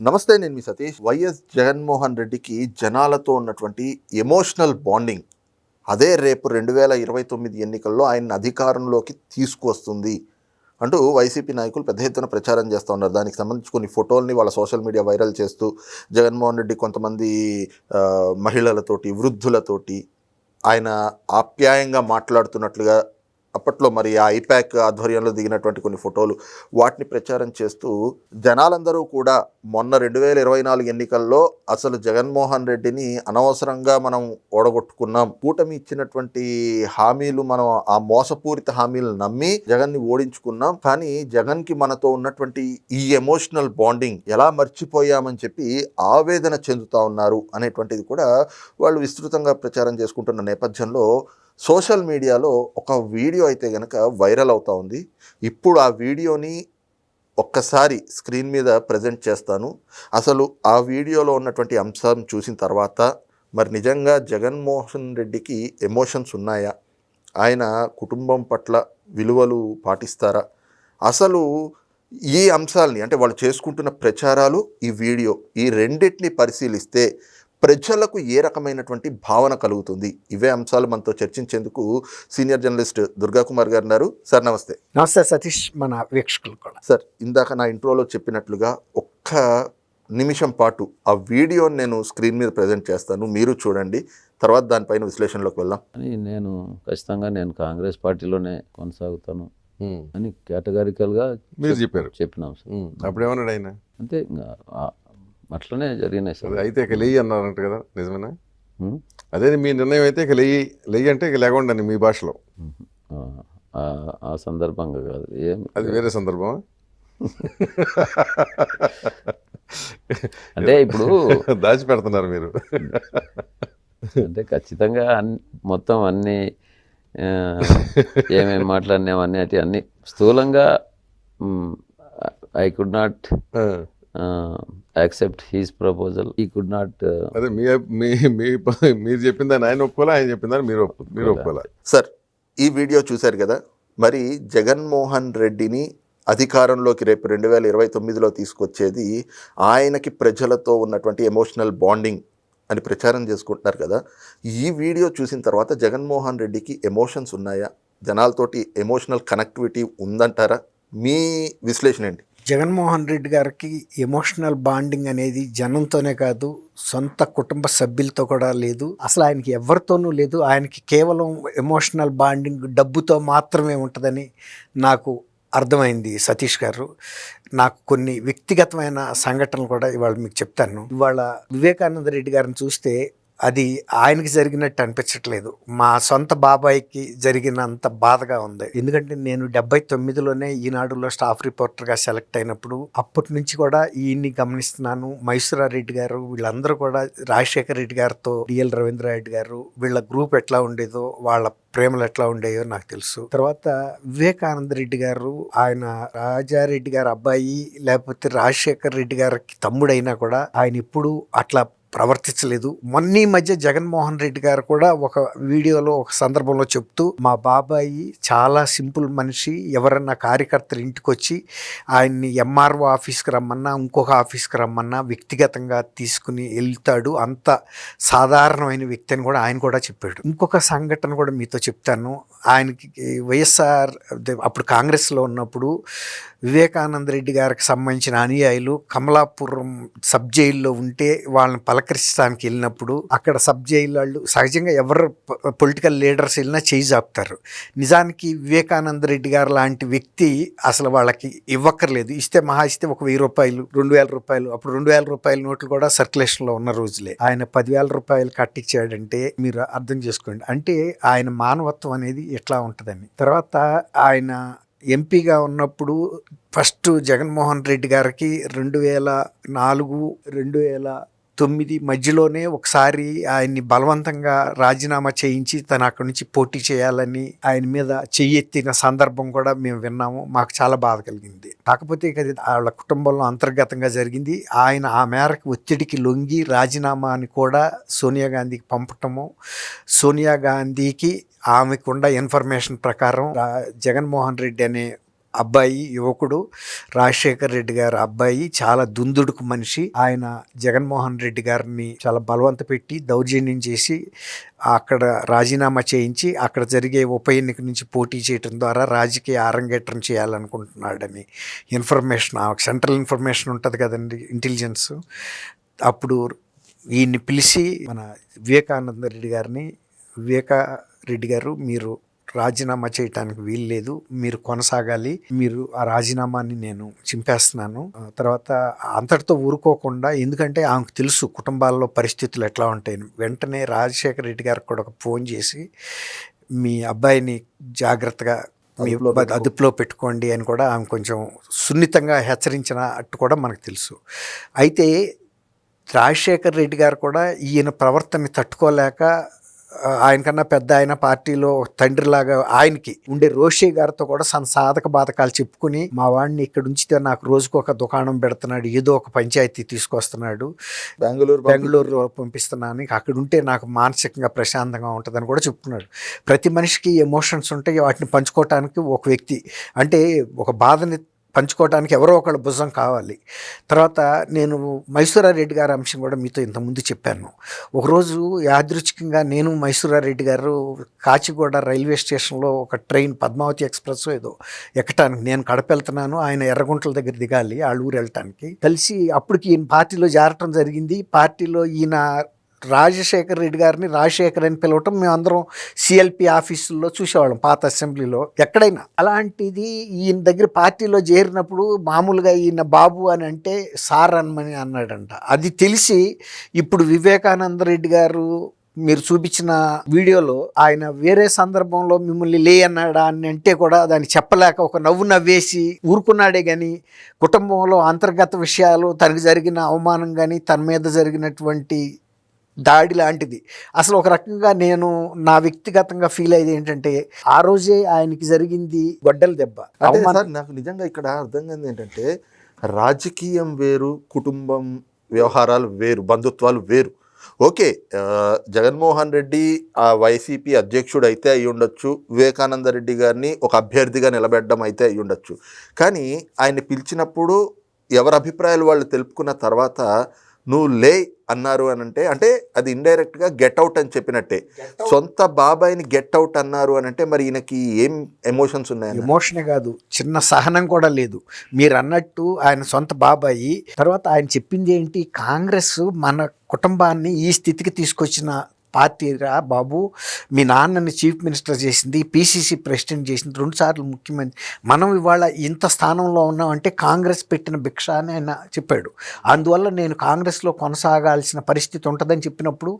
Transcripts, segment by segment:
నమస్తే, నేను మీ సతీష్. వైఎస్ జగన్మోహన్ రెడ్డికి జనాలతో ఉన్నటువంటి ఎమోషనల్ బాండింగ్ అదే రేపు 2029 ఎన్నికల్లో ఆయన్ని అధికారంలోకి తీసుకువస్తుంది అంటూ వైసీపీ నాయకులు పెద్ద ఎత్తున ప్రచారం చేస్తూ ఉన్నారు. దానికి సంబంధించి కొన్ని ఫోటోల్ని వాళ్ళ సోషల్ మీడియా వైరల్ చేస్తూ జగన్మోహన్ రెడ్డి కొంతమంది మహిళలతోటి, వృద్ధులతోటి ఆయన ఆప్యాయంగా మాట్లాడుతున్నట్లుగా అప్పట్లో మరి ఆ ఐపాక్ ఆధ్వర్యంలో దిగినటువంటి కొన్ని ఫోటోలు వాటిని ప్రచారం చేస్తూ జనాలందరూ కూడా మొన్న 2024 ఎన్నికల్లో అసలు జగన్మోహన్ రెడ్డిని అనవసరంగా మనం ఓడగొట్టుకున్నాం, కూటమి ఇచ్చినటువంటి హామీలు మనం ఆ మోసపూరిత హామీలు నమ్మి జగన్ని ఓడించుకున్నాం, కానీ జగన్కి మనతో ఉన్నటువంటి ఈ ఎమోషనల్ బాండింగ్ ఎలా మర్చిపోయామని చెప్పి ఆవేదన చెందుతా ఉన్నారు అనేటువంటిది కూడా వాళ్ళు విస్తృతంగా ప్రచారం చేసుకుంటున్న నేపథ్యంలో సోషల్ మీడియాలో ఒక వీడియో అయితే కనుక వైరల్ అవుతూ ఉంది. ఇప్పుడు ఆ వీడియోని ఒక్కసారి స్క్రీన్ మీద ప్రజెంట్ చేస్తాను. అసలు ఆ వీడియోలో ఉన్నటువంటి అంశం చూసిన తర్వాత మరి నిజంగా జగన్మోహన్ రెడ్డికి ఎమోషన్స్ ఉన్నాయా, ఆయన కుటుంబం పట్ల విలువలు పాటిస్తారా, అసలు ఈ అంశాలని అంటే వాళ్ళు చేసుకుంటున్న ప్రచారాలు, ఈ వీడియో, ఈ రెండింటిని పరిశీలిస్తే ప్రజలకు ఏ రకమైనటువంటి భావన కలుగుతుంది, ఇవే అంశాలు మనతో చర్చించేందుకు సీనియర్ జర్నలిస్ట్ దుర్గా కుమార్ గారు ఉన్నారు. సార్ నమస్తే. నమస్తే సతీష్, మన వీక్షకులు కూడా. సార్, ఇందాక నా ఇంట్రోలో చెప్పినట్లుగా ఒక్క నిమిషం పాటు ఆ వీడియోని నేను స్క్రీన్ మీద ప్రజెంట్ చేస్తాను, మీరు చూడండి, తర్వాత దానిపైన విశ్లేషణలోకి వెళ్దాం. అని నేను ఖచ్చితంగా కాంగ్రెస్ పార్టీలోనే కొనసాగుతాను అని కేటగారికల్గా మీరు చెప్పినాం సార్. అప్పుడేమన్నాడు ఆయన? అంతే, ఇంకా అట్లనే జరిగినాయి సార్. అయితే ఇక లేయి అన్నారంట కదా, నిజమేనా? అదే మీ నిర్ణయం అయితే ఇక లేయి అంటే ఇక లేకుండా మీ భాషలో. ఆ సందర్భంగా కాదు, అది వేరే సందర్భం. అంటే ఇప్పుడు దాచిపెడుతున్నారు మీరు. అంటే ఖచ్చితంగా మొత్తం అన్నీ ఏమేమి మాట్లాడినామన్నీ అన్నీ స్థూలంగా I could not accept he's proposal. ఈ కుడ్ నాట్. అదే మీరు చెప్పిందని ఆయన ఒప్పుకోలే, ఆయన చెప్పిందని మీరు ఒప్పుకోలే. సార్, ఈ వీడియో చూశారు కదా, మరి జగన్మోహన్ రెడ్డిని అధికారంలోకి రేపు 2029లో తీసుకొచ్చేది ఆయనకి ప్రజలతో ఉన్నటువంటి ఎమోషనల్ బాండింగ్ అని ప్రచారం చేసుకుంటున్నారు కదా. ఈ వీడియో చూసిన తర్వాత జగన్మోహన్ రెడ్డికి ఎమోషన్స్ ఉన్నాయా, జనాలతోటి ఎమోషనల్ కనెక్టివిటీ ఉందంటారా? మీ విశ్లేషణ ఏంటి? జగన్మోహన్ రెడ్డి గారికి ఎమోషనల్ బాండింగ్ అనేది జనంతోనే కాదు, సొంత కుటుంబ సభ్యులతో కూడా లేదు, అసలు ఆయనకి ఎవరితోనూ లేదు. ఆయనకి కేవలం ఎమోషనల్ బాండింగ్ డబ్బుతో మాత్రమే ఉంటుందని నాకు అర్థమైంది సతీష్ గారు. నాకు కొన్ని వ్యక్తిగతమైన సంఘటనలు కూడా ఇవాళ మీకు చెప్తాను. ఇవాళ వివేకానంద రెడ్డి గారిని చూస్తే అది ఆయనకి జరిగినట్టు అనిపించట్లేదు, మా సొంత బాబాయికి జరిగినంత బాధగా ఉంది. ఎందుకంటే నేను 79లోనే ఈనాడులో స్టాఫ్ రిపోర్టర్గా సెలెక్ట్ అయినప్పుడు అప్పటి నుంచి కూడా ఈయన్ని గమనిస్తున్నాను. మైసూరారెడ్డి గారు వీళ్ళందరూ కూడా రాజశేఖర రెడ్డి గారితో, డిఎల్ రవీంద్రారెడ్డి గారు, వీళ్ళ గ్రూప్ ఎట్లా ఉండేదో, వాళ్ళ ప్రేమలు ఎట్లా ఉండేయో నాకు తెలుసు. తర్వాత వివేకానంద రెడ్డి గారు, ఆయన రాజారెడ్డి గారి అబ్బాయి లేకపోతే రాజశేఖర రెడ్డి గారికి తమ్ముడైనా కూడా ఆయన ఎప్పుడు అట్లా ప్రవర్తించలేదు. మొన్న మధ్య జగన్మోహన్ రెడ్డి గారు కూడా ఒక వీడియోలో ఒక సందర్భంలో చెప్తూ, మా బాబాయి చాలా సింపుల్ మనిషి, ఎవరన్నా కార్యకర్తలు ఇంటికి వచ్చి ఆయన్ని ఎంఆర్ఓ ఆఫీస్కి రమ్మన్నా, ఇంకొక ఆఫీస్కి రమ్మన్నా వ్యక్తిగతంగా తీసుకుని వెళ్తాడు, అంత సాధారణమైన వ్యక్తి అని కూడా ఆయన కూడా చెప్పాడు. ఇంకొక సంఘటన కూడా మీతో చెప్తాను. ఆయనకి వైఎస్ఆర్ అప్పుడు కాంగ్రెస్లో ఉన్నప్పుడు వివేకానంద రెడ్డి గారికి సంబంధించిన అనుయాయులు కమలాపురం సబ్ జైల్లో ఉంటే వాళ్ళని పలకరించడానికి వెళ్ళినప్పుడు అక్కడ సబ్ జైలు వాళ్ళు సహజంగా ఎవరు పొలిటికల్ లీడర్స్ వెళ్ళినా చేయి జాపుతారు. నిజానికి వివేకానంద రెడ్డి గారు లాంటి వ్యక్తి అసలు వాళ్ళకి ఇవ్వక్కర్లేదు, ఇస్తే మహా ఇస్తే ఒక 1000 రూపాయలు, 2000 రూపాయలు, అప్పుడు 2000 రూపాయల నోట్లు కూడా సర్క్యులేషన్లో ఉన్న రోజులే. ఆయన 10,000 రూపాయలు కట్టించాడంటే మీరు అర్థం చేసుకోండి, అంటే ఆయన మానవత్వం అనేది ఎట్లా ఉంటుందని. తర్వాత ఆయన ఎంపీగా ఉన్నప్పుడు ఫస్ట్ జగన్మోహన్ రెడ్డి గారికి 2004, 2009 మధ్యలోనే ఒకసారి ఆయన్ని బలవంతంగా రాజీనామా చేయించి తను అక్కడి నుంచి పోటీ చేయాలని ఆయన మీద చెయ్యెత్తిన సందర్భం కూడా మేము విన్నాము. మాకు చాలా బాధ కలిగింది. కాకపోతే ఇక వాళ్ళ కుటుంబంలో అంతర్గతంగా జరిగింది. ఆయన ఆ మేరకు ఒత్తిడికి లొంగి రాజీనామాని కూడా సోనియా గాంధీకి పంపటము, సోనియా గాంధీకి ఆమెకున్న ఇన్ఫర్మేషన్ ప్రకారం జగన్మోహన్ రెడ్డి అనే అబ్బాయి, యువకుడు రాజశేఖర్ రెడ్డి గారు అబ్బాయి, చాలా దుందుడుకు మనిషి. ఆయన జగన్మోహన్ రెడ్డి గారిని చాలా బలవంత పెట్టి దౌర్జన్యం చేసి అక్కడ రాజీనామా చేయించి అక్కడ జరిగే ఉప ఎన్నిక నుంచి పోటీ చేయడం ద్వారా రాజకీయ అరంగేట్రం చేయాలనుకుంటున్నాడని ఇన్ఫర్మేషన్, సెంట్రల్ ఇన్ఫర్మేషన్ ఉంటుంది కదండి, ఇంటెలిజెన్స్. అప్పుడు ఈయన్ని పిలిచి మన వివేకానంద రెడ్డి గారిని, రెడ్డి గారు మీరు రాజీనామా చేయటానికి వీలు లేదు, మీరు కొనసాగాలి, మీరు ఆ రాజీనామాని నేను చింపేస్తున్నాను. తర్వాత అంతటితో ఊరుకోకుండా, ఎందుకంటే ఆమెకు తెలుసు కుటుంబాల్లో పరిస్థితులు ఎట్లా ఉంటాయని, వెంటనే రాజశేఖర రెడ్డి గారికి కూడా ఒక ఫోన్ చేసి మీ అబ్బాయిని జాగ్రత్తగా మీ అదుపులో పెట్టుకోండి అని కూడా ఆమె కొంచెం సున్నితంగా హెచ్చరించినట్టు కూడా మనకు తెలుసు. అయితే రాజశేఖర రెడ్డి గారు కూడా ఈయన ప్రవర్తనని తట్టుకోలేక ఆయనకన్నా పెద్ద ఆయన పార్టీలో తండ్రిలాగా ఆయనకి ఉండే రోషే గారితో కూడా సాధక బాధకాలు చెప్పుకుని, మా వాడిని ఇక్కడ ఉంచితే నాకు రోజుకు ఒక దుకాణం పెడుతున్నాడు, ఏదో ఒక పంచాయతీ తీసుకొస్తున్నాడు, బెంగళూరు పంపిస్తున్నాను, అక్కడ ఉంటే నాకు మానసికంగా ప్రశాంతంగా ఉంటుందని కూడా చెప్తున్నాడు. ప్రతి మనిషికి ఎమోషన్స్ ఉంటాయి, వాటిని పంచుకోవటానికి ఒక వ్యక్తి, అంటే ఒక బాధని పంచుకోవడానికి ఎవరో ఒకళ్ళ భుజం కావాలి. తర్వాత నేను మైసూరారెడ్డి గారి అంశం కూడా మీతో ఇంతకుముందు చెప్పాను. ఒకరోజు యాదృచ్ఛికంగా నేను మైసూరారెడ్డి గారు కాచిగూడ రైల్వే స్టేషన్లో ఒక ట్రైన్ పద్మావతి ఎక్స్ప్రెస్ ఏదో ఎక్కటానికి, నేను కడప వెళ్తున్నాను, ఆయన ఎర్రగుంటల దగ్గర దిగాలి వాళ్ళ ఊరు వెళ్ళటానికి, కలిసి అప్పటికి ఈయన పార్టీలో చేరటం జరిగింది. పార్టీలో ఈయన రాజశేఖర రెడ్డి గారిని రాజశేఖర్ అని పిలవటం మేమందరం సిఎల్పి ఆఫీసుల్లో చూసేవాళ్ళం, పాత అసెంబ్లీలో ఎక్కడైనా. అలాంటిది ఈయన దగ్గర పార్టీలో చేరినప్పుడు మామూలుగా ఈయన బాబు అని అంటే సార్ అనమని అన్నాడంట. అది తెలిసి ఇప్పుడు వివేకానంద రెడ్డి గారు మీరు చూపించిన వీడియోలో ఆయన వేరే సందర్భంలో మిమ్మల్ని లే అన్నాడా అని అంటే కూడా దాన్ని చెప్పలేక ఒక నవ్వు నవ్వేసి ఊరుకున్నాడే కానీ, కుటుంబంలో అంతర్గత విషయాలు, తనకు జరిగిన అవమానం కానీ, తన మీద జరిగినటువంటి దాడి లాంటిది, అసలు ఒక రకంగా నేను నా వ్యక్తిగతంగా ఫీల్ అయ్యేది ఏంటంటే, ఆ రోజే ఆయనకి జరిగింది గొడ్డల దెబ్బ. నాకు నిజంగా ఇక్కడ అర్థం కాదు ఏంటంటే, రాజకీయం వేరు, కుటుంబం వ్యవహారాలు వేరు, బంధుత్వాలు వేరు. ఓకే, జగన్మోహన్ రెడ్డి ఆ వైసీపీ అధ్యక్షుడు అయితే అయి ఉండొచ్చు, వివేకానంద రెడ్డి గారిని ఒక అభ్యర్థిగా నిలబెట్టడం అయితే అయి ఉండొచ్చు, కానీ ఆయన్ని పిలిచినప్పుడు ఎవరి అభిప్రాయాలు వాళ్ళు తెలుపుకున్న తర్వాత నువ్వు లే అన్నారు అని అంటే అది ఇండైరెక్ట్గా గెట్ అవుట్ అని చెప్పినట్టే. సొంత బాబాయిని గెట్ అవుట్ అన్నారు అని అంటే మరి ఈయనకి ఏం ఎమోషన్స్ ఉన్నాయి? ఎమోషనే కాదు, చిన్న సహనం కూడా లేదు. మీరు అన్నట్టు ఆయన సొంత బాబాయి. తర్వాత ఆయన చెప్పింది ఏంటి, కాంగ్రెస్ మన కుటుంబాన్ని ఈ స్థితికి తీసుకొచ్చిన పార్టీ రా బాబు, మీ నాన్నని చీఫ్ మినిస్టర్ చేసింది, పిసిసి ప్రెసిడెంట్ చేసింది, 2 సార్లు ముఖ్యమంత్రి, మనం ఇవాళ ఇంత స్థానంలో ఉన్నామంటే కాంగ్రెస్ పెట్టిన భిక్ష అని ఆయన చెప్పాడు. అందువల్ల నేను కాంగ్రెస్లో కొనసాగాల్సిన పరిస్థితి ఉంటుందని చెప్పినప్పుడు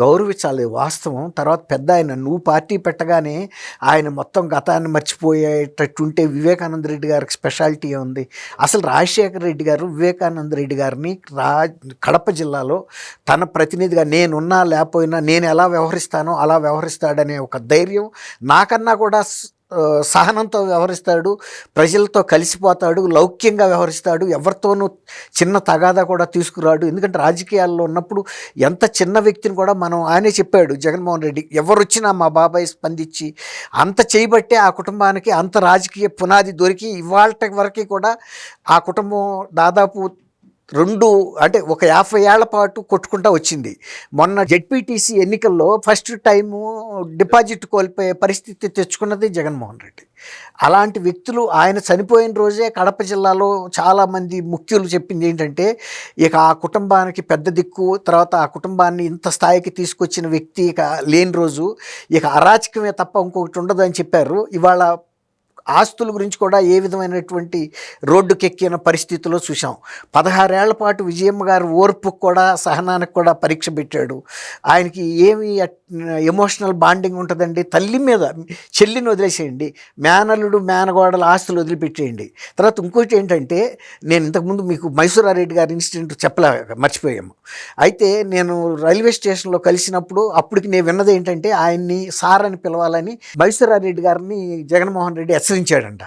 గౌరవించాలి, వాస్తవం. తర్వాత పెద్ద ఆయన నువ్వు పార్టీ పెట్టగానే ఆయన మొత్తం గతాన్ని మర్చిపోయేటట్టుంటే వివేకానంద రెడ్డి గారికి స్పెషాలిటీ ఉంది. అసలు రాజశేఖర రెడ్డి గారు వివేకానంద రెడ్డి గారిని కడప జిల్లాలో తన ప్రతినిధిగా నేనున్నా లేకపోయినా నేను ఎలా వ్యవహరిస్తానో అలా వ్యవహరిస్తాడనే ఒక ధైర్యం, నాకన్నా కూడా సహనంతో వ్యవహరిస్తాడు, ప్రజలతో కలిసిపోతాడు, లౌక్యంగా వ్యవహరిస్తాడు, ఎవరితోనూ చిన్న తగాదా కూడా తీసుకురాడు. ఎందుకంటే రాజకీయాల్లో ఉన్నప్పుడు ఎంత చిన్న వ్యక్తిని కూడా మనం, ఆయనే చెప్పాడు జగన్మోహన్ రెడ్డి, ఎవరు వచ్చినా మా బాబాయ్ స్పందించి అంత చేయబట్టే ఆ కుటుంబానికి అంత రాజకీయ పునాది దొరికి ఇవాళ వరకు కూడా ఆ కుటుంబం దాదాపు అంటే ఒక 50 ఏళ్ల పాటు కొట్టుకుంటూ వచ్చింది. మొన్న జెడ్పీటీసీ ఎన్నికల్లో ఫస్ట్ టైము డిపాజిట్ కోల్పోయే పరిస్థితి తెచ్చుకున్నది జగన్మోహన్ రెడ్డి. అలాంటి వ్యక్తులు ఆయన చనిపోయిన రోజే కడప జిల్లాలో చాలామంది ముఖ్యులు చెప్పింది ఏంటంటే, ఇక ఆ కుటుంబానికి పెద్ద దిక్కు, తర్వాత ఆ కుటుంబాన్ని ఇంత స్థాయికి తీసుకొచ్చిన వ్యక్తి ఇక లేని రోజు ఇక అరాచకమే తప్ప ఇంకొకటి ఉండదు అని చెప్పారు. ఇవాళ ఆస్తుల గురించి కూడా ఏ విధమైనటువంటి రోడ్డుకెక్కిన పరిస్థితుల్లో చూసాం. 16 ఏళ్ల పాటు విజయమ్మ గారు ఓర్పుకు కూడా సహనానికి కూడా పరీక్ష పెట్టాడు. ఆయనకి ఏమి ఎమోషనల్ బాండింగ్ ఉంటుందండి? తల్లి మీద, చెల్లిని వదిలేసేయండి, మేనల్లుడు మేనగోడల ఆస్తులు వదిలిపెట్టేయండి. తర్వాత ఇంకోటి ఏంటంటే, నేను ఇంతకుముందు మీకు మైసూరారెడ్డి గారి ఇన్సిడెంట్ మర్చిపోయాము. అయితే నేను రైల్వే స్టేషన్లో కలిసినప్పుడు అప్పటికి నేను విన్నది ఏంటంటే, ఆయన్ని సార్ అని పిలవాలని మైసూరారెడ్డి గారిని జగన్మోహన్ రెడ్డి హెచ్చరించాడంట.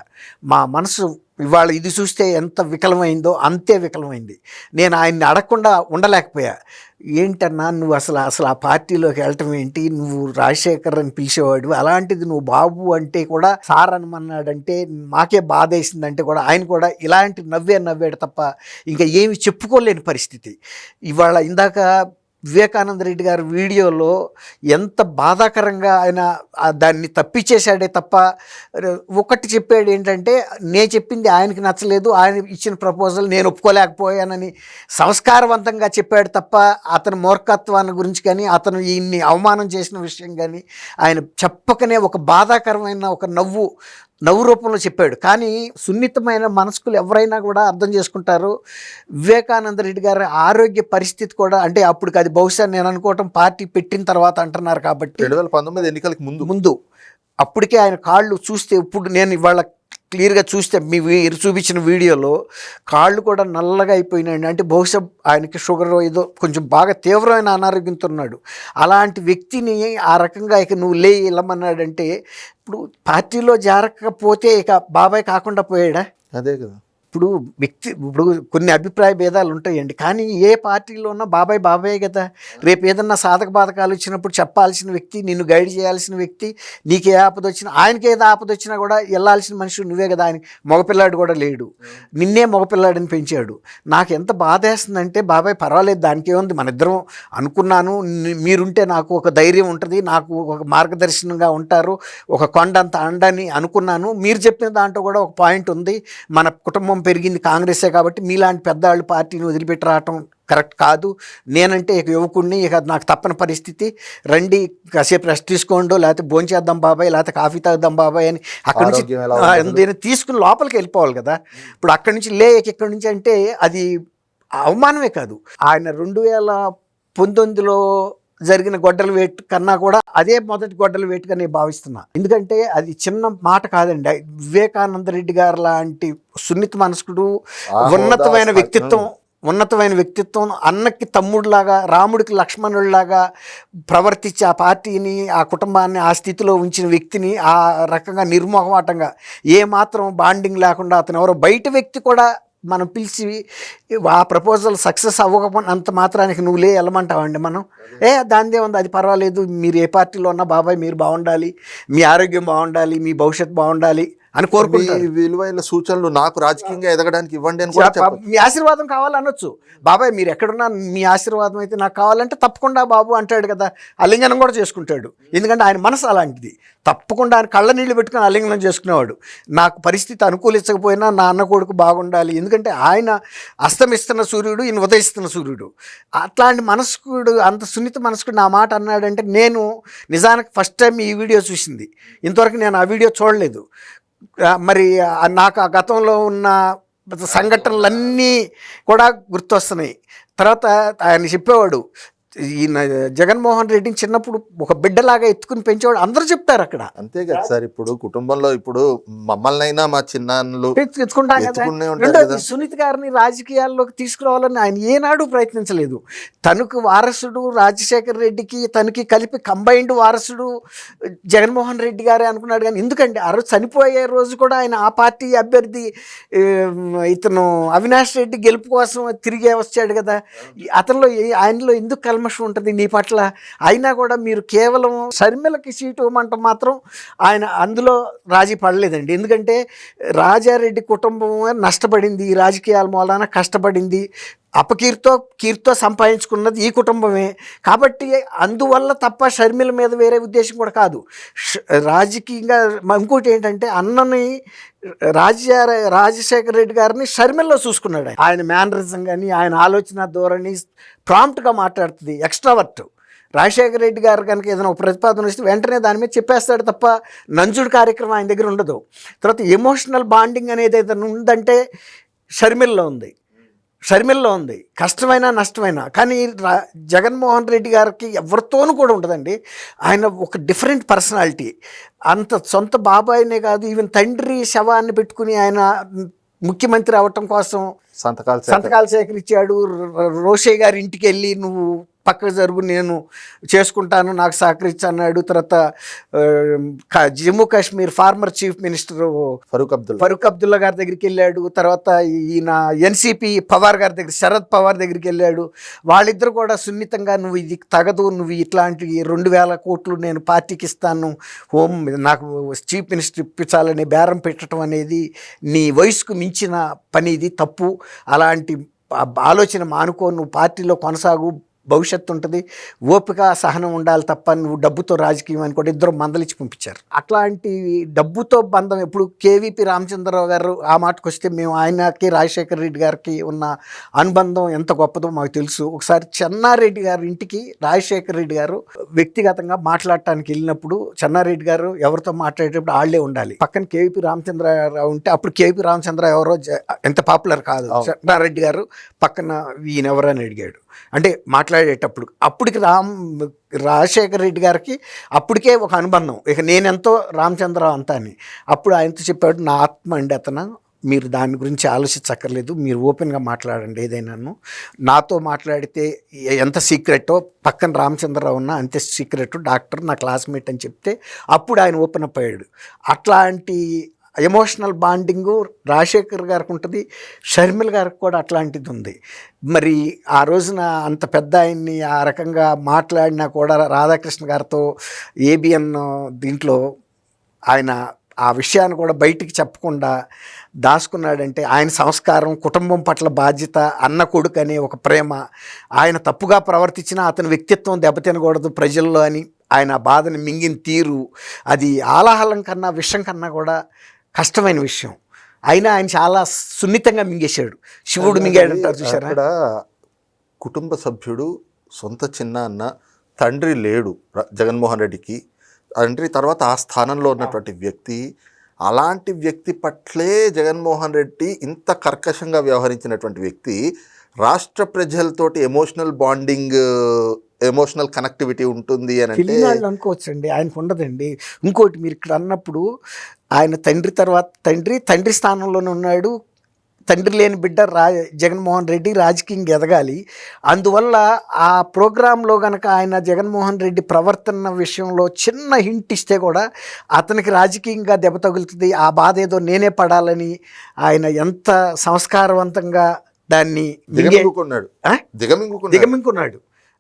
మా మనసు ఇవాళ ఇది చూస్తే ఎంత వికలమైందో అంతే వికలమైంది. నేను ఆయన్ని అడగకుండా ఉండలేకపోయా. ఏంటన్నా నువ్వు అసలు ఆ పార్టీలోకి వెళ్ళటం ఏంటి, నువ్వు రాజశేఖర్ అని పిలిచేవాడు, అలాంటిది నువ్వు బాబు అంటే కూడా సార్ అనమన్నాడంటే మాకే బాధ వేసిందంటే కూడా ఆయన కూడా ఇలాంటి నవ్వాడు తప్ప ఇంకా ఏమి చెప్పుకోలేని పరిస్థితి. ఇవాళ ఇందాక వివేకానంద రెడ్డి గారి వీడియోలో ఎంత బాధాకరంగా ఆయన దాన్ని తప్పిచ్చేశాడే తప్ప ఒకటి చెప్పాడు ఏంటంటే, నేను చెప్పింది ఆయనకి నచ్చలేదు, ఆయన ఇచ్చిన ప్రపోజల్ నేను ఒప్పుకోలేకపోయానని సంస్కారవంతంగా చెప్పాడు తప్ప అతని మూర్ఖత్వాన్ని గురించి కానీ అతను ఈయన్ని అవమానం చేసిన విషయం కానీ ఆయన చెప్పకనే ఒక బాధాకరమైన ఒక నవ్వు రూపంలో చెప్పాడు. కానీ సున్నితమైన మనస్కులు ఎవరైనా కూడా అర్థం చేసుకుంటారు. వివేకానంద రెడ్డి గారి ఆరోగ్య పరిస్థితి కూడా, అంటే అప్పుడు అది బహుశా నేను అనుకోవటం పార్టీ పెట్టిన తర్వాత అంటున్నారు కాబట్టి 2019 ఎన్నికలకు ముందు అప్పటికే ఆయన కాళ్ళు చూస్తే, ఇప్పుడు నేను ఇవాళ క్లియర్గా చూస్తే మీరు చూపించిన వీడియోలో కాళ్ళు కూడా నల్లగా అయిపోయినాయండి. అంటే బహుశా ఆయనకి షుగర్ ఏదో కొంచెం బాగా తీవ్రమైన అనారోగ్యంతో ఉన్నాడు. అలాంటి వ్యక్తిని ఆ రకంగా ఇక నువ్వు వెళ్ళమన్నాడంటే ఇప్పుడు పార్టీలో జారకపోతే ఇక బాబాయ్ కాకుండా పోయాడా? అదే కదా. ఇప్పుడు కొన్ని అభిప్రాయ భేదాలు ఉంటాయండి, కానీ ఏ పార్టీలో ఉన్నా బాబాయ్ కదా. రేపు ఏదన్నా సాధక బాధకాలు వచ్చినప్పుడు చెప్పాల్సిన వ్యక్తి, నిన్ను గైడ్ చేయాల్సిన వ్యక్తి, నీకు ఏ ఆపద వచ్చినా, ఆయనకి ఏదో ఆపద వచ్చినా కూడా వెళ్ళాల్సిన మనిషి నువ్వే కదా. ఆయన మగపిల్లాడు కూడా లేడు, నిన్నే మగపిల్లాడని పెంచాడు. నాకు ఎంత బాధ వేస్తుందంటే, బాబాయ్ పర్వాలేదు, దానికి ఏముంది, మన ఇద్దరం అనుకున్నాను, మీరుంటే నాకు ఒక ధైర్యం ఉంటుంది, నాకు ఒక మార్గదర్శనంగా ఉంటారు, ఒక కొండంత అండని అనుకున్నాను. మీరు చెప్పిన దాంట్లో కూడా ఒక పాయింట్ ఉంది, మన కుటుంబం పెరిగింది కాంగ్రెసే కాబట్టి మీలాంటి పెద్దవాళ్ళు పార్టీని వదిలిపెట్టి రావటం కరెక్ట్ కాదు. నేనంటే ఇక యువకుడిని, ఇక నాకు తప్పని పరిస్థితి, రండి కాసేపు రెస్ట్ తీసుకోండు, లేకపోతే భోంచేద్దాం బాబాయ్, లేకపోతే కాఫీ తాగుదాం బాబాయ్ అని అక్కడి నుంచి తీసుకుని లోపలికి వెళ్ళిపోవాలి కదా. ఇప్పుడు అక్కడి నుంచి ఇక్కడి నుంచి అంటే అది అవమానమే కాదు. ఆయన 2019లో జరిగిన గొడ్డల వేటు కన్నా కూడా అదే మొదటి గొడ్డల వేటుగా నేను భావిస్తున్నా. ఎందుకంటే అది చిన్న మాట కాదండి. వివేకానంద రెడ్డి గారు లాంటి సున్నిత మనస్కుడు, ఉన్నతమైన వ్యక్తిత్వం, అన్నకి తమ్ముడిలాగా, రాముడికి లక్ష్మణుడిలాగా ప్రవర్తించి ఆ పార్టీని, ఆ కుటుంబాన్ని ఆ స్థితిలో ఉంచిన వ్యక్తిని ఆ రకంగా నిర్మోహమాటంగా ఏమాత్రం బాండింగ్ లేకుండా అతను ఎవరో బయట వ్యక్తి కూడా మనం పిలిచి ఆ ప్రపోజల్ సక్సెస్ అవ్వకపోయినంత మాత్రానికి నువ్వు వెళ్ళమంటావండి మనం? దానిదే ఉంది, అది పర్వాలేదు, మీరు ఏ పార్టీలో ఉన్నా బాబాయ్ మీరు బాగుండాలి, మీ ఆరోగ్యం బాగుండాలి, మీ భవిష్యత్తు బాగుండాలి అని కోరుకుంటారు. విలువైన సూచనలు నాకు రాజకీయంగా ఎదగడానికి ఇవ్వండి అని కూడా మీ ఆశీర్వాదం కావాలనొచ్చు. బాబాయ్ మీరు ఎక్కడున్నా మీ ఆశీర్వాదం అయితే నాకు కావాలంటే తప్పకుండా బాబు అంటాడు కదా. అలింగనం కూడా చేసుకుంటాడు, ఎందుకంటే ఆయన మనసు అలాంటిది. తప్పకుండా ఆయన కళ్ళ నీళ్లు పెట్టుకుని అలింగనం చేసుకునేవాడు. నాకు పరిస్థితి అనుకూలించకపోయినా నా అన్న కొడుకు బాగుండాలి, ఎందుకంటే ఆయన అస్తమిస్తున్న సూర్యుడు, ఈయన ఉదయిస్తున్న సూర్యుడు. అట్లాంటి మనస్కుడు, అంత సున్నిత మనస్కుడు నా మాట అన్నాడంటే, నేను నిజానికి ఫస్ట్ టైం ఈ వీడియో చూసింది, ఇంతవరకు నేను ఆ వీడియో చూడలేదు. మరి నాకు ఆ గతంలో ఉన్న సంఘటనలన్నీ కూడా గుర్తొస్తున్నాయి. తర్వాత ఆయన చెప్పేవాడు, ఈయన జగన్మోహన్ రెడ్డిని చిన్నప్పుడు ఒక బిడ్డలాగా ఎత్తుకుని పెంచేవాడు, అందరూ చెప్తారు అక్కడ. అంతే కదా సార్. ఇప్పుడు కుటుంబంలో ఇప్పుడు మమ్మల్ని అయినా మా చిన్నాన్నలు ఎత్తుకుంటాం కదా. సునీత గారిని రాజకీయాల్లోకి తీసుకురావాలని ఆయన ఏనాడు ప్రయత్నించలేదు. తనకు వారసుడు రాజశేఖర రెడ్డికి తనకి కలిపి కంబైన్డ్ వారసుడు జగన్మోహన్ రెడ్డి గారే అనుకున్నాడు. కానీ ఎందుకంటే ఆ రోజు చనిపోయే రోజు కూడా ఆయన ఆ పార్టీ అభ్యర్థి ఇతను అవినాష్ రెడ్డి గెలుపు కోసం తిరిగే వచ్చాడు కదా. అతనిలో ఆయనలో ఎందుకు కల్మషం ఉంటుంది నీ పట్ల? అయినా కూడా మీరు కేవలం షర్మిలకి సీటు ఇవ్వమంటే మాత్రం ఆయన అందులో రాజీ పడలేదండి. ఎందుకంటే రాజారెడ్డి కుటుంబం నష్టపడింది, ఈ రాజకీయాల మూలాన కష్టపడింది, కీర్తితో సంపాదించుకున్నది ఈ కుటుంబమే. కాబట్టి అందువల్ల తప్ప షర్మిల మీద వేరే ఉద్దేశం కూడా కాదు. రాజకీయంగా ఇంకోటి ఏంటంటే, అన్నని రాజశేఖర రెడ్డి గారిని షర్మిల్లో చూసుకున్నాడు. ఆయన మేనరిజం కానీ ఆయన ఆలోచన ధోరణి ప్రాంప్ట్గా మాట్లాడుతుంది, ఎక్స్ట్రావర్ట్. రాజశేఖర రెడ్డి గారు కనుక ఏదైనా ప్రతిపాదన వస్తే వెంటనే దాని మీద చెప్పేస్తాడు తప్ప నంజుడు కార్యక్రమం ఆయన దగ్గర ఉండదు. తర్వాత ఎమోషనల్ బాండింగ్ అనేది ఏదైనా ఉందంటే షర్మిల్లో ఉంది. కష్టమైనా నష్టమైనా. కానీ జగన్మోహన్ రెడ్డి గారికి ఎవరితోనూ కూడా ఉండదండి. ఆయన ఒక డిఫరెంట్ పర్సనాలిటీ. అంత సొంత బాబాయినే కాదు, ఈవెన్ తండ్రి శవాన్ని పెట్టుకుని ఆయన ముఖ్యమంత్రి అవ్వటం కోసం సంతకాలు సేకరించాడు. రోషే గారి ఇంటికి వెళ్ళి నువ్వు పక్కకు జరుగు, నేను చేసుకుంటాను, నాకు సహకరించి అన్నాడు. తర్వాత Jammu Kashmir former chief minister Farooq Abdullah గారి దగ్గరికి వెళ్ళాడు. తర్వాత ఈయన ఎన్సిపి పవార్ గారి దగ్గర, శరద్ పవార్ దగ్గరికి వెళ్ళాడు. వాళ్ళిద్దరు కూడా సున్నితంగా నువ్వు ఇది తగదు, నువ్వు ఇట్లాంటి 2,000 కోట్లు నేను పార్టీకి ఇస్తాను, నాకు చీఫ్ మినిస్టర్ ఇప్పించాలని బేరం పెట్టడం అనేది నీ వయసుకు మించిన పని, ఇది తప్పు, అలాంటి ఆలోచన మానుకో, నువ్వు పార్టీలో కొనసాగు, భవిష్యత్తు ఉంటుంది, ఓపిక సహనం ఉండాలి తప్ప నువ్వు డబ్బుతో రాజకీయం అని కూడా ఇద్దరు మందలిచ్చి పంపించారు. అట్లాంటి డబ్బుతో బంధం ఎప్పుడు కేవీపీ రామచంద్రరావు గారు ఆ మాటకు వస్తే, మేము ఆయనకి రాజశేఖర రెడ్డి గారికి ఉన్న అనుబంధం ఎంత గొప్పదో మాకు తెలుసు. ఒకసారి చెన్నారెడ్డి గారి ఇంటికి రాజశేఖర రెడ్డి గారు వ్యక్తిగతంగా మాట్లాడటానికి వెళ్ళినప్పుడు, చెన్నారెడ్డి గారు ఎవరితో మాట్లాడేటప్పుడు వాళ్ళే ఉండాలి, పక్కన కేవీపీ రామచంద్రరావు ఉంటే, అప్పుడు కేవీపీ రామచంద్రరావు ఎవరో ఎంత పాపులర్ కాదు, చెన్నారెడ్డి గారు పక్కన ఈయన ఎవరని అడిగాడు. అంటే మాట్లాడేటప్పుడు అప్పటికి రాజశేఖర రెడ్డి గారికి అప్పటికే ఒక అనుబంధం, ఇక నేనెంతో రామచంద్రరావు అంతా అని. అప్పుడు ఆయనతో చెప్పాడు, నా ఆత్మ అండి అతను, మీరు దాని గురించి ఆలోచించక్కర్లేదు, మీరు ఓపెన్గా మాట్లాడండి, ఏదైనాను నాతో మాట్లాడితే ఎంత సీక్రెటో పక్కన రామచంద్రరావు ఉన్న అంతే సీక్రెట్, డాక్టర్ నా క్లాస్మేట్ అని చెప్తే అప్పుడు ఆయన ఓపెన్ అప్ అయ్యాడు. అట్లాంటి ఎమోషనల్ బాండింగు రాజశేఖర్ గారికి ఉంటుంది, షర్మిల గారికి కూడా అట్లాంటిది ఉంది. మరి ఆ రోజున అంత పెద్ద ఆయన్ని ఆ రకంగా మాట్లాడినా కూడా రాధాకృష్ణ గారితో ఏబిఎన్ దీంట్లో ఆయన ఆ విషయాన్ని కూడా బయటికి చెప్పకుండా దాచుకున్నాడంటే, ఆయన సంస్కారం, కుటుంబం పట్ల బాధ్యత, అన్న కొడుకు అనే ఒక ప్రేమ, ఆయన తప్పుగా ప్రవర్తించినా అతని వ్యక్తిత్వం దెబ్బతినకూడదు ప్రజల్లో అని ఆయన బాధని మింగిన తీరు, అది ఆలాహలం కన్నా విషం కన్నా కూడా కష్టమైన విషయం. అయినా ఆయన చాలా సున్నితంగా మింగేశాడు, శివుడు మింగాడు అంటారు చూసారా. అక్కడ కుటుంబ సభ్యుడు, సొంత చిన్న అన్న, తండ్రి లేడు జగన్మోహన్ రెడ్డికి, తండ్రి తర్వాత ఆ స్థానంలో ఉన్నటువంటి వ్యక్తి, అలాంటి వ్యక్తి పట్లే జగన్మోహన్ రెడ్డి ఇంత కర్కశంగా వ్యవహరించినటువంటి వ్యక్తి రాష్ట్ర ప్రజలతోటి ఎమోషనల్ బాండింగ్, ఎమోషనల్ కనెక్టివిటీ ఉంటుంది అని అంటే అనుకోవచ్చండి, ఆయనకు ఉండదండి. ఇంకోటి మీరు ఇక్కడ అన్నప్పుడు, ఆయన తండ్రి తర్వాత తండ్రి స్థానంలోనే ఉన్నాడు, తండ్రి లేని బిడ్డ జగన్మోహన్ రెడ్డి రాజకీయంగా ఎదగాలి. అందువల్ల ఆ ప్రోగ్రాంలో కనుక ఆయన జగన్మోహన్ రెడ్డి ప్రవర్తన విషయంలో చిన్న హింట్ ఇస్తే కూడా అతనికి రాజకీయంగా దెబ్బ తగులుతుంది, ఆ బాధ ఏదో నేనే పడాలని ఆయన ఎంత సంస్కారవంతంగా దాన్ని దిగమింగుకున్నాడు.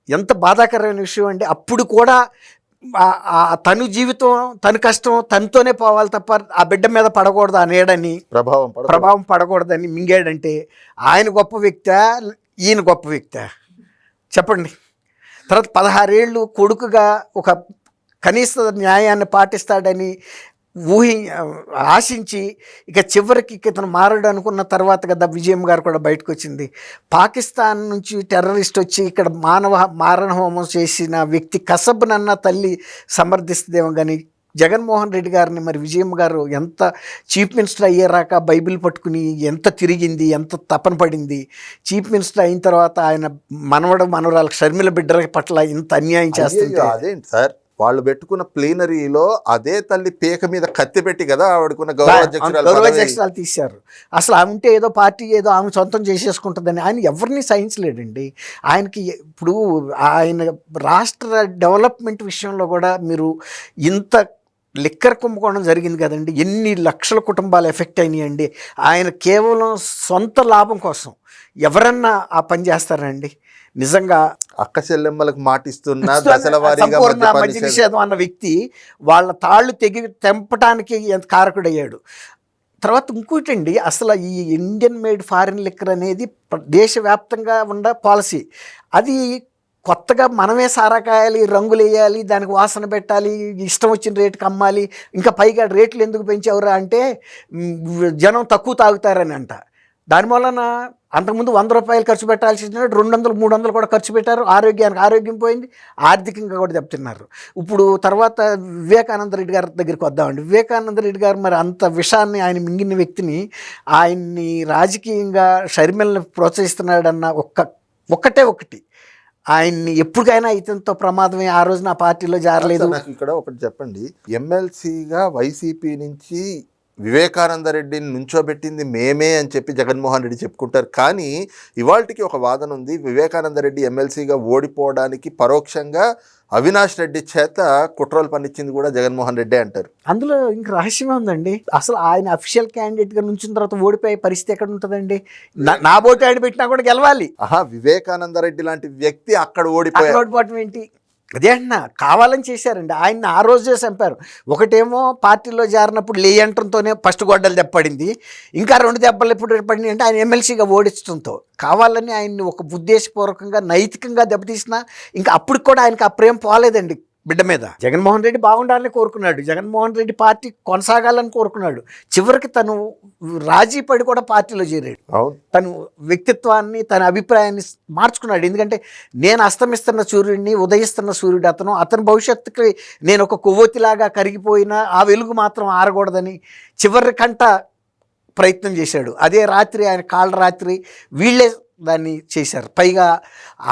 ఎంత బాధాకరమైన విషయం అండి. అప్పుడు కూడా తను జీవితం, తన కష్టం తనతోనే పోవాలి తప్ప ఆ బిడ్డ మీద పడకూడదు, ఆ నీడని ప్రభావం పడకూడదని మింగాడంటే ఆయన గొప్ప వ్యక్తా, ఈయన గొప్ప వ్యక్తా చెప్పండి. తర్వాత 16 ఏళ్ళు కొడుకుగా ఒక కనీస న్యాయాన్ని పాటిస్తాడని ఆశించి ఇక చివరికి ఇతను మారడు అనుకున్న తర్వాత కదా విజయం గారు కూడా బయటకు వచ్చింది. పాకిస్తాన్ నుంచి టెర్రరిస్ట్ వచ్చి ఇక్కడ మారణ హోమం చేసిన వ్యక్తి కసబ్నన్న తల్లి సమర్థిస్తుందేమో కానీ జగన్మోహన్ రెడ్డి గారిని మరి విజయం గారు ఎంత చీఫ్ మినిస్టర్ అయ్యేరాక బైబిల్ పట్టుకుని ఎంత తిరిగింది, ఎంత తపన పడింది. చీఫ్ మినిస్టర్ అయిన తర్వాత ఆయన మనవరాలకు షర్మిల బిడ్డల పట్ల ఇంత అన్యాయం చేస్తుంది. అదేంటి సార్, వాళ్ళు పెట్టుకున్న ప్లీనరీలో అదే తల్లి పీక మీద కత్తి పెట్టి కదా ఆవిడకున్న గౌరవాధ్యక్షురాలు తీశారు. అసలు ఆమె ఉంటే ఏదో పార్టీ ఏదో ఆమె సొంతం చేసేసుకుంటుందని ఆయన ఎవరిని సహించలేడండి. ఆయనకి ఇప్పుడు ఆయన రాష్ట్ర డెవలప్మెంట్ విషయంలో కూడా మీరు ఇంత లిక్కర్ కుంభకోణం జరిగింది కదండి, ఎన్ని లక్షల కుటుంబాలు ఎఫెక్ట్ అయినాయండి. ఆయన కేవలం సొంత లాభం కోసం ఎవరన్నా ఆ పని చేస్తారండి? నిజంగా అక్క చెల్లెమ్మలకు మాటిస్తున్న దశల వారీగా మద్య నిషేధం అన్న వ్యక్తి వాళ్ళ తాళ్ళు తెంపటానికి ఎంత కారకుడయ్యాడు. తర్వాత ఇంకోటండి, అసలు ఈ ఇండియన్ మేడ్ ఫారిన్ లిక్కర్ అనేది దేశవ్యాప్తంగా ఉన్న పాలసీ. అది కొత్తగా మనమే సారాకాయాలి, రంగులు వేయాలి, దానికి వాసన పెట్టాలి, ఇష్టం వచ్చిన రేటుకి అమ్మాలి, ఇంకా పైగా రేట్లు ఎందుకు పెంచావురా అంటే జనం తక్కువ తాగుతారని అంట. దానివలన అంతకుముందు 100 రూపాయలు ఖర్చు పెట్టాల్సిన 200, 300 కూడా ఖర్చు పెట్టారు. ఆరోగ్యం పోయింది, ఆర్థికంగా కూడా దెబ్బతిన్నారు. ఇప్పుడు తర్వాత వివేకానంద రెడ్డి గారి దగ్గరికి వద్దామండి. వివేకానంద రెడ్డి గారు మరి అంత విషాన్ని ఆయన మింగిన వ్యక్తిని ఆయన్ని రాజకీయంగా షర్మిలని ప్రోత్సహిస్తున్నాడన్న ఒకటి ఆయన్ని ఎప్పటికైనా ఇతనితో ప్రమాదమే, ఆ రోజున ఆ పార్టీలో జారలేదు. నాకు ఇక్కడ ఒకటి చెప్పండి, ఎమ్మెల్సీగా వైసీపీ నుంచి వివేకానంద రెడ్డిని నుంచోబెట్టింది మేమే అని చెప్పి జగన్మోహన్ రెడ్డి చెప్పుకుంటారు. కానీ ఇవాళకి ఒక వాదన ఉంది, వివేకానంద రెడ్డి ఎమ్మెల్సీగా ఓడిపోవడానికి పరోక్షంగా అవినాష్ రెడ్డి చేత కుట్రలు పన్నిచ్చింది కూడా జగన్మోహన్ రెడ్డి అంటారు. అందులో ఇంక రహస్యమే ఉందండి. అసలు ఆయన అఫీషియల్ క్యాండిడేట్గా నుంచిన తర్వాత ఓడిపోయే పరిస్థితి ఎక్కడ ఉంటుందండి? నా బోటు ఆయన పెట్టినా కూడా గెలవాలి. వివేకానంద రెడ్డి లాంటి వ్యక్తి అక్కడ ఓడిపోవటం ఏంటి? అదే అంటున్నా, కావాలని చేశారండి. ఆయన్ని ఆ రోజే చంపారు. ఒకటేమో పార్టీలో చేరినప్పుడు లేయంటంతోనే ఫస్ట్ గొడ్డలు దెబ్బపడింది, ఇంకా 2 దెబ్బలు ఎప్పుడు పడినాయి అంటే ఆయన ఎమ్మెల్సీగా ఓడించడంతో. కావాలని ఆయన్ని ఒక ఉద్దేశపూర్వకంగా నైతికంగా దెబ్బతీసినా ఇంకా అప్పుడు కూడా ఆయనకి ఆ ప్రేమ పోలేదండి బిడ్డ మీద. జగన్మోహన్ రెడ్డి బాగుండాలని కోరుకున్నాడు, జగన్మోహన్ రెడ్డి పార్టీ కొనసాగాలని కోరుకున్నాడు. చివరికి తను రాజీ పడి కూడా పార్టీలో చేరాడు. తను వ్యక్తిత్వాన్ని, తన అభిప్రాయాన్ని మార్చుకున్నాడు. ఎందుకంటే నేను అస్తమిస్తున్న సూర్యుడిని, ఉదయిస్తున్న సూర్యుడు అతని భవిష్యత్తుకి నేను ఒక కొవ్వొత్తిలాగా కరిగిపోయినా ఆ వెలుగు మాత్రం ఆరకూడదని చివరి కంట ప్రయత్నం చేశాడు. అదే రాత్రి ఆయన కాళ్ళ రాత్రి వీళ్ళే దాన్ని చేశారు. పైగా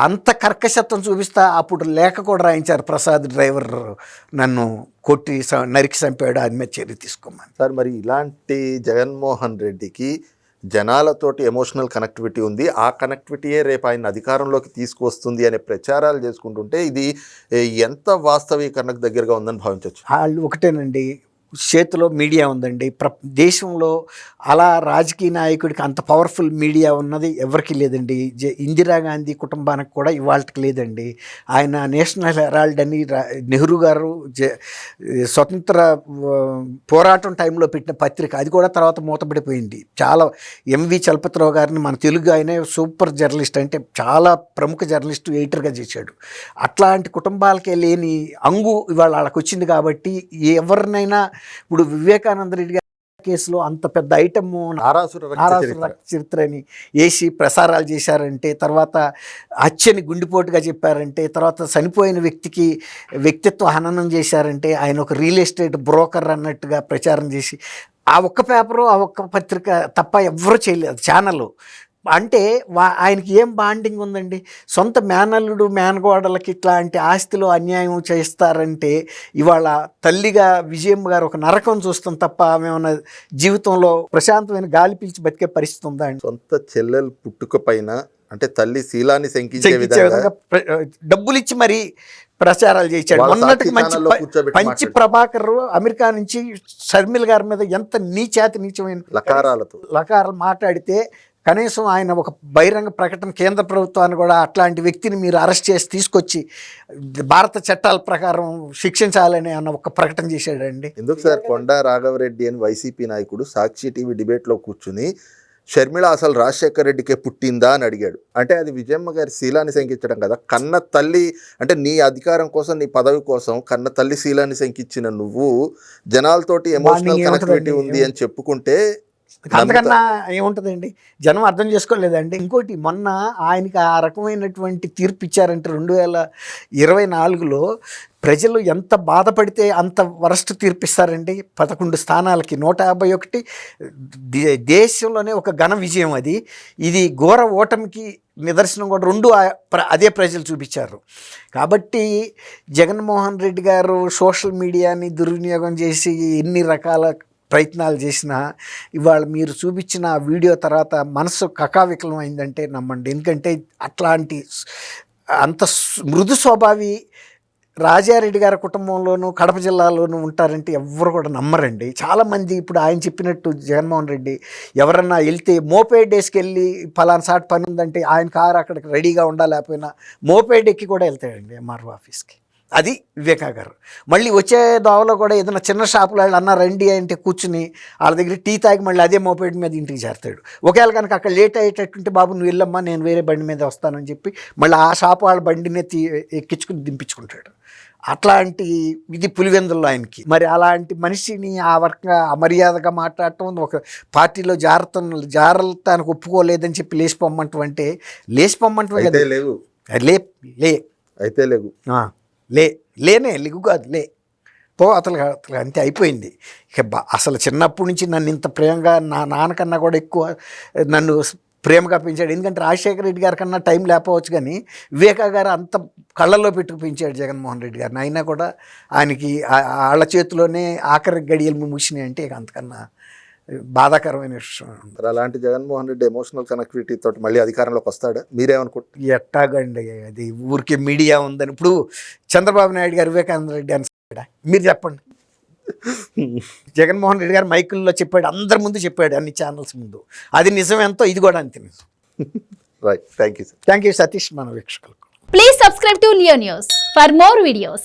అంత కర్కశత్వం చూపిస్తా అప్పుడు లేఖ కూడా రాయించారు, ప్రసాద్ డ్రైవర్ నన్ను కొట్టి నరికి చంపాడు, అది మీద చర్య తీసుకోమని. సార్, మరి ఇలాంటి జగన్మోహన్ రెడ్డికి జనాలతోటి ఎమోషనల్ కనెక్టివిటీ ఉంది, ఆ కనెక్టివిటీయే రేపు ఆయన అధికారంలోకి తీసుకొస్తుంది అనే ప్రచారాలు చేసుకుంటుంటే ఇది ఎంత వాస్తవీకరణకు దగ్గరగా ఉందని భావించవచ్చు? వాళ్ళు ఒకటేనండి, చేతిలో మీడియా ఉందండి. దేశంలో అలా రాజకీయ నాయకుడికి అంత పవర్ఫుల్ మీడియా ఉన్నది ఎవరికి లేదండి. ఇందిరాగాంధీ కుటుంబానికి కూడా ఇవాళకి లేదండి. ఆయన నేషనల్ హెరాల్డ్ అని నెహ్రూ గారు స్వతంత్ర పోరాటం టైంలో పెట్టిన పత్రిక, అది కూడా తర్వాత మూతపడిపోయింది. చాలా ఎంవి చలపతిరావు గారిని మన తెలుగు ఆయనే సూపర్ జర్నలిస్ట్, అంటే చాలా ప్రముఖ జర్నలిస్టు, ఎడిటర్గా చేశాడు. అట్లాంటి కుటుంబాలకే లేని అంగు ఇవాళ వాళ్ళకి వచ్చింది. కాబట్టి ఎవరినైనా ఇప్పుడు వివేకానంద రెడ్డి గారి కేసులో అంత పెద్ద ఐటమ్ నారాసుర చరిత్ర అని వేసి ప్రసారాలు చేశారంటే, తర్వాత హత్యని గుండెపోటుగా చెప్పారంటే, తర్వాత చనిపోయిన వ్యక్తికి వ్యక్తిత్వ హననం చేశారంటే, ఆయన ఒక రియల్ ఎస్టేట్ బ్రోకర్ అన్నట్టుగా ప్రచారం చేసి ఆ ఒక్క పేపరు, ఆ ఒక్క పత్రిక తప్ప ఎవ్వరూ చేయలేదు ఛానల్. అంటే ఆయనకి ఏం బాండింగ్ ఉందండి? సొంత మేనల్లుడు మేనగోడలకి ఇట్లాంటి ఆస్తిలో అన్యాయం చేస్తారంటే ఇవాళ తల్లిగా విజయమ్మ గారు ఒక నరకం చూస్తాం తప్ప ఆమె ఉన్న జీవితంలో ప్రశాంతమైన గాలి పీల్చి బతికే పరిస్థితి ఉందా అండి? సొంత చెల్లెలు పుట్టుక పైన అంటే తల్లి శీలాన్ని శంకించే విధంగా డబ్బులు ఇచ్చి మరీ ప్రచారాలు చేశాడు. మొన్నటికి పంచి ప్రభాకర్ అమెరికా నుంచి షర్మిల గారి మీద ఎంత నీచమైన లకారాలు మాట్లాడితే కనీసం ఆయన ఒక బహిరంగ ప్రకటన కేంద్ర ప్రభుత్వాన్ని కూడా అట్లాంటి వ్యక్తిని మీరు అరెస్ట్ చేసి తీసుకొచ్చి భారత చట్టాల ప్రకారం శిక్షించాలని అన్న ఒక ప్రకటన చేశాడండి. ఎందుకు సార్? కొండా రాఘవరెడ్డి అని వైసీపీ నాయకుడు సాక్షి టీవీ డిబేట్లో కూర్చుని షర్మిల అసలు రాజశేఖర్ రెడ్డికే పుట్టిందా అని అడిగాడు. అంటే అది విజయమ్మ గారి శీలాన్ని శంకించడం కదా. కన్న తల్లి అంటే నీ అధికారం కోసం, నీ పదవి కోసం కన్న తల్లి శీలాన్ని శంకించిన నువ్వు జనాలతోటి ఎమోషనల్ కనెక్టివిటీ ఉంది అని చెప్పుకుంటే అంతకన్నా ఏముంటుందండి? జనం అర్థం చేసుకోలేదండి. ఇంకోటి, మొన్న ఆయనకి ఆ రకమైనటువంటి తీర్పు ఇచ్చారంటే 2024లో ప్రజలు ఎంత బాధపడితే అంత వరస్ట్ తీర్పిస్తారండి. 11 స్థానాలకి 151 దేశంలోనే ఒక ఘన విజయం అది. ఇది ఘోర ఓటమికి నిదర్శనం కూడా 2 అదే ప్రజలు చూపించారు. కాబట్టి జగన్మోహన్ రెడ్డి గారు సోషల్ మీడియాని దుర్వినియోగం చేసి ఎన్ని రకాల ప్రయత్నాలు చేసినా ఇవాళ మీరు చూపించిన వీడియో తర్వాత మనసు కకావికలం అయిందంటే నమ్మండి. ఎందుకంటే అట్లాంటి అంత మృదు స్వభావి రాజారెడ్డి గారి కుటుంబంలోనూ కడప జిల్లాలోనూ ఉంటారంటే ఎవ్వరు కూడా నమ్మరండి. చాలామంది ఇప్పుడు ఆయన చెప్పినట్టు జగన్మోహన్ రెడ్డి ఎవరన్నా వెళ్తే మోపేడ్ వేసుకెళ్ళి ఫలానా సాట్ పని ఉందంటే ఆయన కారు అక్కడికి రెడీగా ఉండాలేకపోయినా మోపేడ్ ఎక్కి కూడా వెళ్తాడండి ఎంఆర్ఓ ఆఫీస్కి. అది వివేకా గారు. మళ్ళీ వచ్చే దోవలో కూడా ఏదైనా చిన్న షాపులో వాళ్ళు అన్న రండి అంటే కూర్చుని వాళ్ళ దగ్గర టీ తాగి మళ్ళీ అదే మోపేడ్ మీద ఇంటికి చేరుతాడు. ఒకవేళ కనుక అక్కడ లేట్ అయ్యేటట్టుంటే బాబు నువ్వు వెళ్ళమ్మా నేను వేరే బండి మీద వస్తానని చెప్పి మళ్ళీ ఆ షాపు వాళ్ళ బండినే ఎక్కించుకుని దింపించుకుంటాడు. అట్లాంటి ఇది పులివెందుల్లో ఆయనకి. మరి అలాంటి మనిషిని ఆ వర్గ అమర్యాదగా మాట్లాడటం, ఒక పార్టీలో జారతానికి ఒప్పుకోలేదని చెప్పి లేచిపోమ్మంటం అంటే లేచిపోమ్మంటమే కదా. లేనే లిగు కాదు, పో అతలు అంతే అయిపోయింది. ఇక అసలు చిన్నప్పటి నుంచి నన్ను ఇంత ప్రేమగా నా నాన్నకన్నా కూడా ఎక్కువ నన్ను ప్రేమగా పెంచాడు. ఎందుకంటే రాజశేఖర రెడ్డి గారి కన్నా టైం లేకపోవచ్చు, కానీ వివేకా గారు అంత కళ్ళల్లో పెట్టుకు పెంచాడు జగన్మోహన్ రెడ్డి గారిని. అయినా కూడా ఆయనకి వాళ్ళ చేతిలోనే ఆఖరి గడియలు ముగిసినాయి అంటే ఇక అంతకన్నా బాధాకరమైన విషయం. మరి అలాంటి జగన్మోహన్ రెడ్డి ఎమోషనల్ కనెక్టివిటీ తోటి మళ్ళీ అధికారంలోకి వస్తాడా? మీరేమనుకుంటారు? ఎట్టాగండి అది ఊరికే మీడియా ఉందని. ఇప్పుడు చంద్రబాబు నాయుడు గారు వివేకానంద రెడ్డి అని మీరు చెప్పండి. జగన్మోహన్ రెడ్డి గారు మైకుల్లో చెప్పాడు, అందరి ముందు చెప్పాడు, అన్ని ఛానల్స్ ముందు. అది నిజం ఎంతో ఇది కూడా అంతే నిజం. Right, thank you sir. Thank you Satish. మన వీక్షకులకు Please subscribe to Leo News for more videos.